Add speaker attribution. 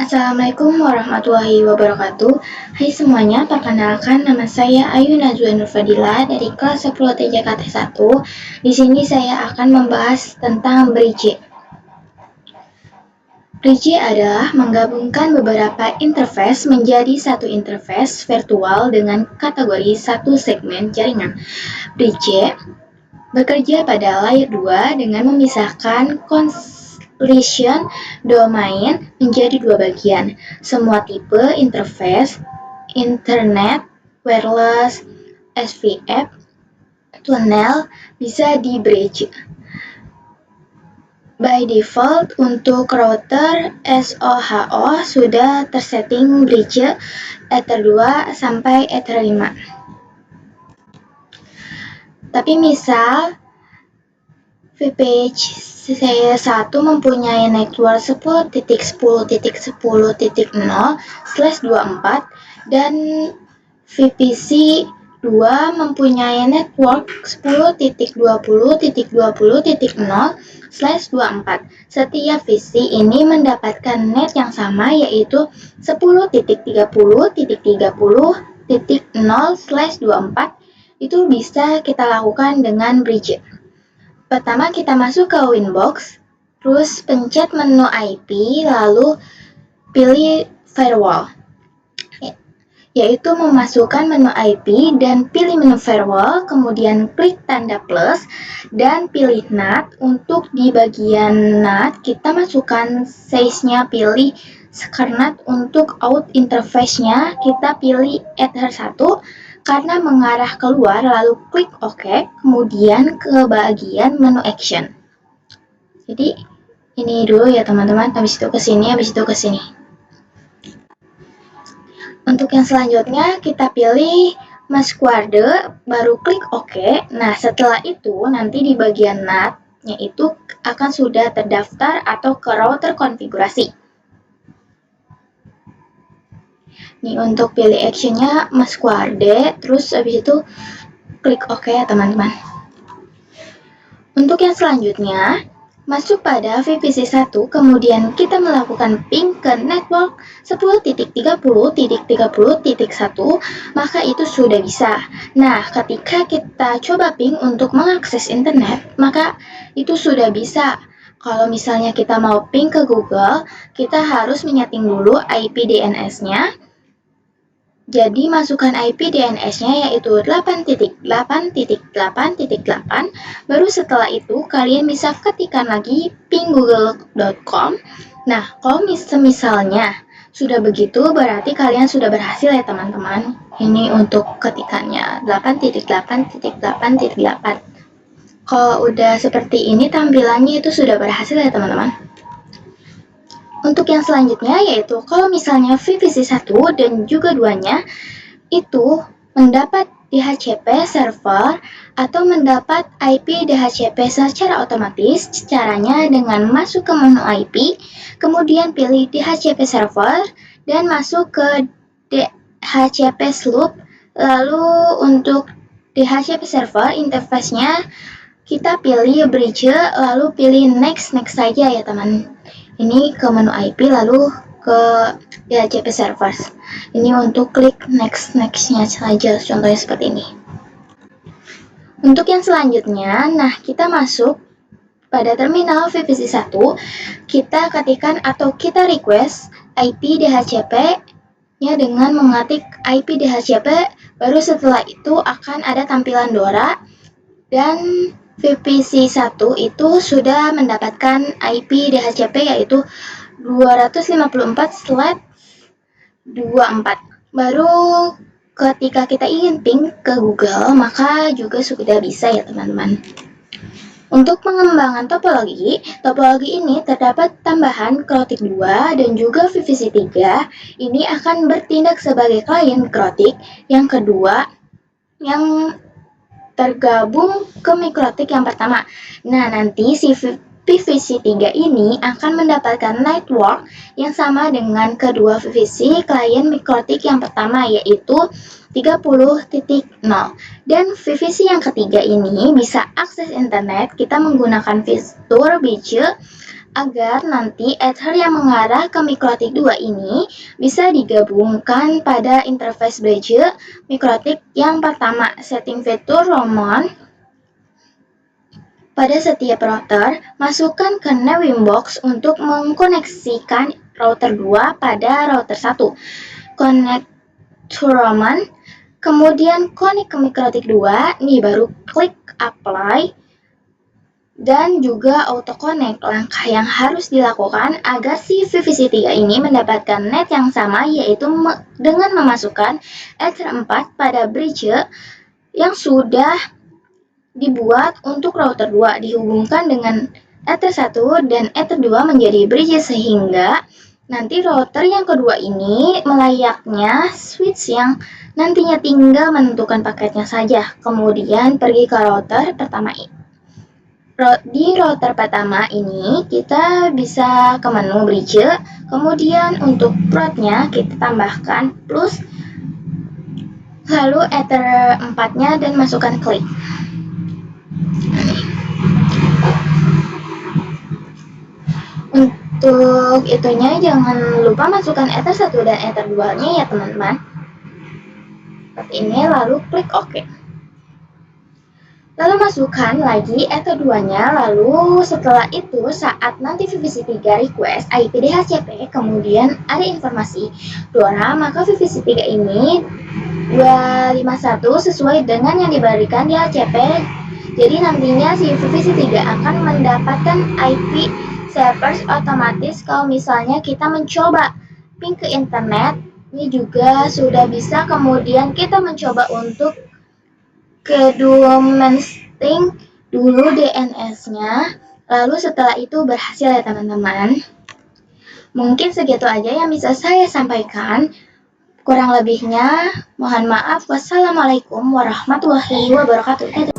Speaker 1: Assalamualaikum warahmatullahi wabarakatuh. Hai semuanya, perkenalkan nama saya Ayu Najwa Nur Fadila dari kelas 10 TJKT 1. Di sini saya akan membahas tentang bridge. Bridge adalah menggabungkan beberapa interface menjadi satu interface virtual dengan kategori satu segmen jaringan. Bridge bekerja pada layer 2 dengan memisahkan collision domain menjadi dua bagian. Semua tipe interface, internet, wireless, SVF, tunnel bisa di bridge. By default, untuk router SOHO sudah tersetting bridge Ether 2 sampai Ether 5. Tapi misal VPH 1 mempunyai network 10.10.10.0/24 dan VPC 2 mempunyai network 10.20.20.0/24. Setiap VC ini mendapatkan net yang sama, yaitu 10.30.30.0/24. Itu bisa kita lakukan dengan bridge. Pertama kita masuk ke Winbox, terus pencet menu IP, lalu pilih firewall, yaitu memasukkan menu IP dan pilih menu firewall, kemudian klik tanda plus dan pilih NAT. Untuk di bagian NAT kita masukkan size-nya, pilih SCARNAT. Untuk out interface-nya kita pilih Ether 1 karena mengarah keluar, lalu klik OK, kemudian ke bagian menu action. Jadi ini dulu ya teman-teman, habis itu ke sini, habis itu ke sini. Untuk yang selanjutnya kita pilih Masquerade, baru klik OK. Nah, setelah itu nanti di bagian NAT-nya itu akan sudah terdaftar atau ke router konfigurasi. Nih, untuk pilih actionnya Masquerade, terus habis itu klik OK ya teman-teman. Untuk yang selanjutnya, masuk pada VPC 1, kemudian kita melakukan ping ke network 10.30.30.1, maka itu sudah bisa. Nah, ketika kita coba ping untuk mengakses internet, maka itu sudah bisa. Kalau misalnya kita mau ping ke Google, kita harus menyeting dulu IP DNS-nya. Jadi masukkan IP DNS-nya yaitu 8.8.8.8. Baru setelah itu kalian bisa ketikkan lagi ping.google.com. Nah, kalau misalnya sudah begitu berarti kalian sudah berhasil ya teman-teman. Ini untuk ketikannya 8.8.8.8. Kalau udah seperti ini tampilannya itu sudah berhasil ya teman-teman. Untuk yang selanjutnya yaitu kalau misalnya VPC 1 dan juga 2-nya itu mendapat DHCP server atau mendapat IP DHCP secara otomatis, caranya dengan masuk ke menu IP, kemudian pilih DHCP server dan masuk ke DHCP sloop. Lalu untuk DHCP server interface-nya kita pilih bridge, lalu pilih next saja ya teman. Ini ke menu IP lalu ke DHCP servers. Ini untuk klik next-nya saja, contohnya seperti ini. Untuk yang selanjutnya, nah kita masuk pada terminal VPC 1, kita ketikkan atau kita request IP DHCP-nya dengan mengetik IP DHCP, baru setelah itu akan ada tampilan Dora dan VPC 1 itu sudah mendapatkan IP DHCP yaitu 254/24. Baru ketika kita ingin ping ke Google, maka juga sudah bisa ya teman-teman. Untuk pengembangan topologi, topologi ini terdapat tambahan Krotik 2 dan juga VVC 3. Ini akan bertindak sebagai klien Krotik yang kedua yang tergabung ke mikrotik yang pertama. Nah, nanti si PVC 3 ini akan mendapatkan network yang sama dengan kedua VVC klien mikrotik yang pertama, yaitu 30.0. Dan VVC yang ketiga ini bisa akses internet. Kita menggunakan fitur bridge agar nanti Ether yang mengarah ke mikrotik 2 ini bisa digabungkan pada interface bridge mikrotik yang pertama. Setting fitur Roman pada setiap router, masukkan ke network box untuk mengkoneksikan router 2 pada router 1. Connect to Roman, kemudian connect ke mikrotik 2, nih baru klik apply dan juga auto connect. Langkah yang harus dilakukan agar si VVC 3 ini mendapatkan net yang sama, yaitu dengan memasukkan Ether 4 pada bridge yang sudah dibuat untuk router 2, dihubungkan dengan Ether 1 dan Ether 2 menjadi bridge sehingga nanti router yang kedua ini melayaknya switch yang nantinya tinggal menentukan paketnya saja, kemudian pergi ke router pertama ini. Di router pertama ini kita bisa ke menu bridge, kemudian untuk portnya kita tambahkan plus, lalu Ether 4-nya dan masukkan klik. Untuk itunya jangan lupa masukkan Ether 1 dan Ether 2-nya ya teman-teman. Seperti ini, lalu klik OK. Lalu masukkan lagi Ether 2-nya, lalu setelah itu saat nanti VVC 3 request IP DHCP, kemudian ada informasi DORA, maka VVC 3 ini 251 sesuai dengan yang diberikan DHCP. Jadi nantinya si VVC 3 akan mendapatkan IP servers otomatis kalau misalnya kita mencoba ping ke internet. Ini juga sudah bisa, kemudian kita mencoba untuk kedomenting dulu DNS-nya, lalu setelah itu berhasil ya teman-teman. Mungkin segitu aja yang bisa saya sampaikan. Kurang lebihnya mohon maaf. Wassalamualaikum warahmatullahi wabarakatuh.